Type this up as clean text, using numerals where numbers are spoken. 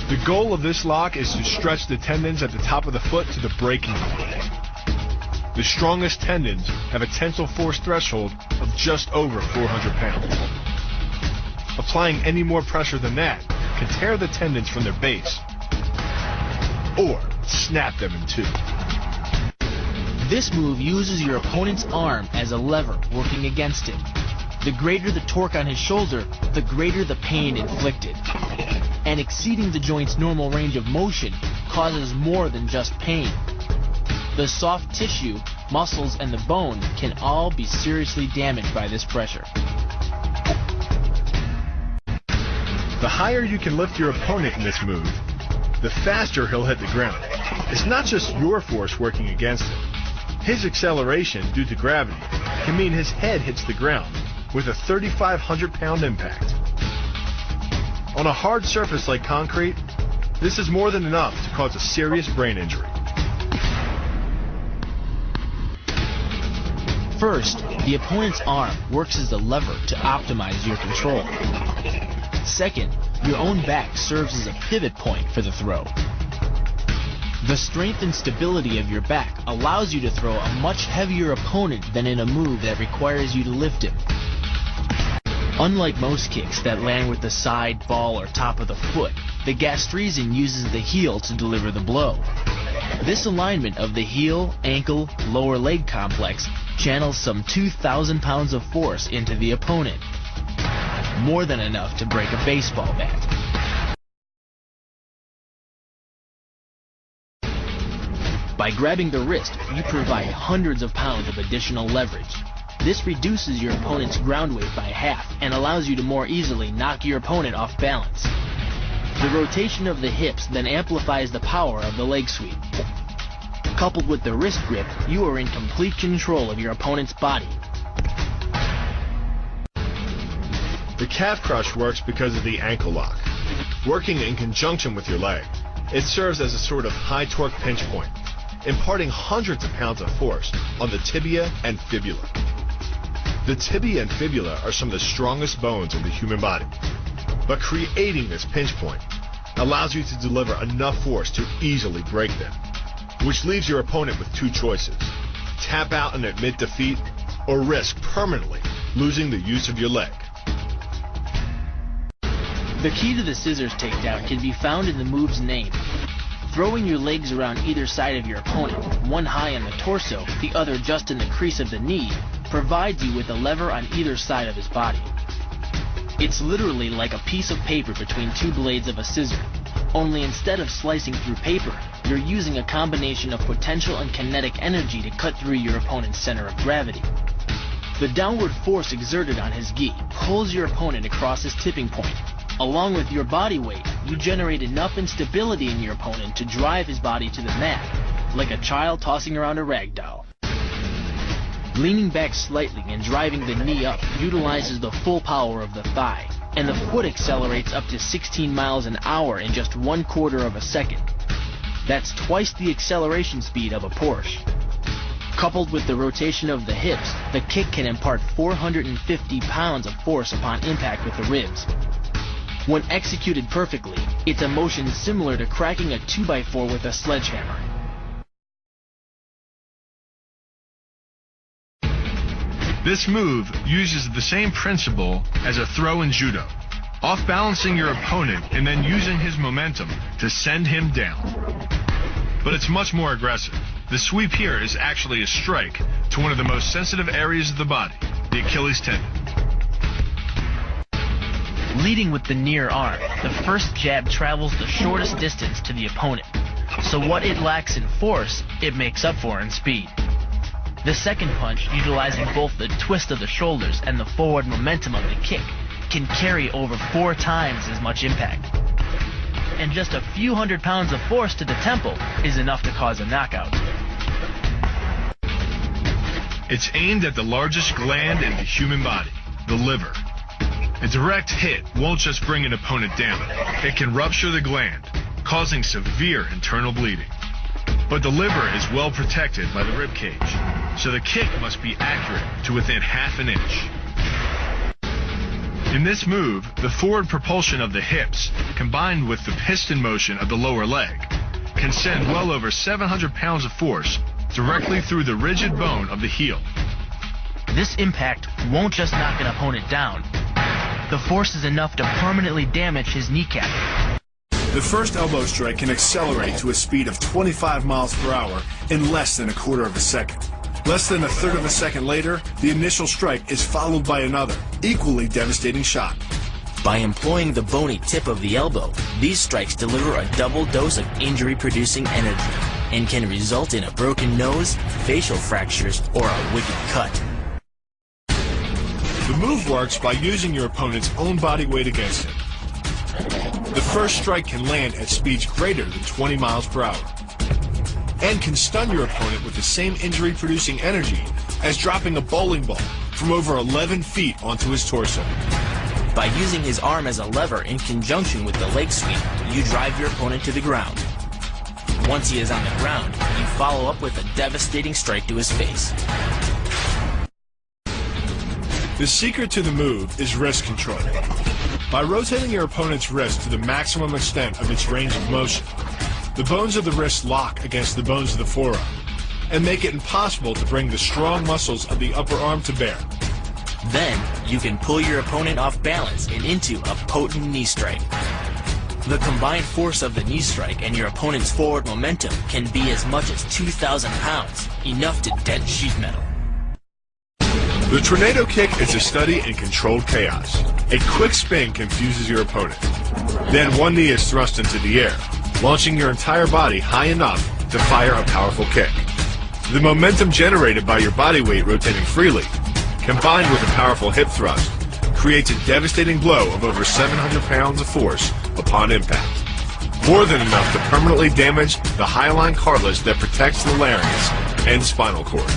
The goal of this lock is to stretch the tendons at the top of the foot to the breaking point. The strongest tendons have a tensile force threshold of just over 400 pounds. Applying any more pressure than that can tear the tendons from their base or snap them in two. This move uses your opponent's arm as a lever working against him. The greater the torque on his shoulder, the greater the pain inflicted. And exceeding the joint's normal range of motion causes more than just pain. The soft tissue, muscles, and the bone can all be seriously damaged by this pressure. The higher you can lift your opponent in this move, the faster he'll hit the ground. It's not just your force working against him. His acceleration due to gravity can mean his head hits the ground with a 3,500-pound impact. On a hard surface like concrete, this is more than enough to cause a serious brain injury. First, the opponent's arm works as a lever to optimize your control. Second, your own back serves as a pivot point for the throw. The strength and stability of your back allows you to throw a much heavier opponent than in a move that requires you to lift him. Unlike most kicks that land with the side, ball, or top of the foot, the gastrezing uses the heel to deliver the blow. This alignment of the heel, ankle, lower leg complex channels some 2,000 pounds of force into the opponent. More than enough to break a baseball bat. By grabbing the wrist, you provide hundreds of pounds of additional leverage. This reduces your opponent's ground weight by half and allows you to more easily knock your opponent off balance. The rotation of the hips then amplifies the power of the leg sweep. Coupled with the wrist grip, you are in complete control of your opponent's body. The calf crush works because of the ankle lock. Working in conjunction with your leg, it serves as a sort of high torque pinch point, imparting hundreds of pounds of force on the tibia and fibula. The tibia and fibula are some of the strongest bones in the human body, but creating this pinch point allows you to deliver enough force to easily break them, which leaves your opponent with two choices: tap out and admit defeat, or risk permanently losing the use of your leg. The key to the scissors takedown can be found in the move's name. Throwing your legs around either side of your opponent, one high on the torso, the other just in the crease of the knee, provides you with a lever on either side of his body. It's literally like a piece of paper between two blades of a scissor, only instead of slicing through paper, you're using a combination of potential and kinetic energy to cut through your opponent's center of gravity. The downward force exerted on his gi pulls your opponent across his tipping point. Along with your body weight, you generate enough instability in your opponent to drive his body to the mat, like a child tossing around a rag doll. Leaning back slightly and driving the knee up utilizes the full power of the thigh, and the foot accelerates up to 16 miles an hour in just 1/4 of a second. That's twice the acceleration speed of a Porsche. Coupled with the rotation of the hips, the kick can impart 450 pounds of force upon impact with the ribs. When executed perfectly, it's a motion similar to cracking a 2x4 with a sledgehammer. This move uses the same principle as a throw in judo, off-balancing your opponent and then using his momentum to send him down. But it's much more aggressive. The sweep here is actually a strike to one of the most sensitive areas of the body, the Achilles tendon. Leading with the near arm, the first jab travels the shortest distance to the opponent, so what it lacks in force, it makes up for in speed. The second punch, utilizing both the twist of the shoulders and the forward momentum of the kick, can carry over 4 times as much impact. And just a few hundred pounds of force to the temple is enough to cause a knockout. It's aimed at the largest gland in the human body, the liver. A direct hit won't just bring an opponent down. It can rupture the gland, causing severe internal bleeding. But the liver is well protected by the rib cage, so the kick must be accurate to within ½ an inch. In this move, the forward propulsion of the hips, combined with the piston motion of the lower leg, can send well over 700 pounds of force directly through the rigid bone of the heel. This impact won't just knock an opponent down. The force is enough to permanently damage his kneecap. The first elbow strike can accelerate to a speed of 25 miles per hour in less than a quarter of a second. Less than a third of a second later, the initial strike is followed by another, equally devastating shot. By employing the bony tip of the elbow, these strikes deliver a double dose of injury-producing energy and can result in a broken nose, facial fractures, or a wicked cut. The move works by using your opponent's own body weight against him. The first strike can land at speeds greater than 20 miles per hour and can stun your opponent with the same injury-producing energy as dropping a bowling ball from over 11 feet onto his torso. By using his arm as a lever in conjunction with the leg sweep, you drive your opponent to the ground. Once he is on the ground, you follow up with a devastating strike to his face. The secret to the move is wrist control. By rotating your opponent's wrist to the maximum extent of its range of motion, the bones of the wrist lock against the bones of the forearm and make it impossible to bring the strong muscles of the upper arm to bear. Then, you can pull your opponent off balance and into a potent knee strike. The combined force of the knee strike and your opponent's forward momentum can be as much as 2,000 pounds, enough to dent sheet metal. The tornado kick is a study in controlled chaos. A quick spin confuses your opponent. Then one knee is thrust into the air, launching your entire body high enough to fire a powerful kick. The momentum generated by your body weight rotating freely, combined with a powerful hip thrust, creates a devastating blow of over 700 pounds of force upon impact. More than enough to permanently damage the hyaline cartilage that protects the larynx and spinal cord.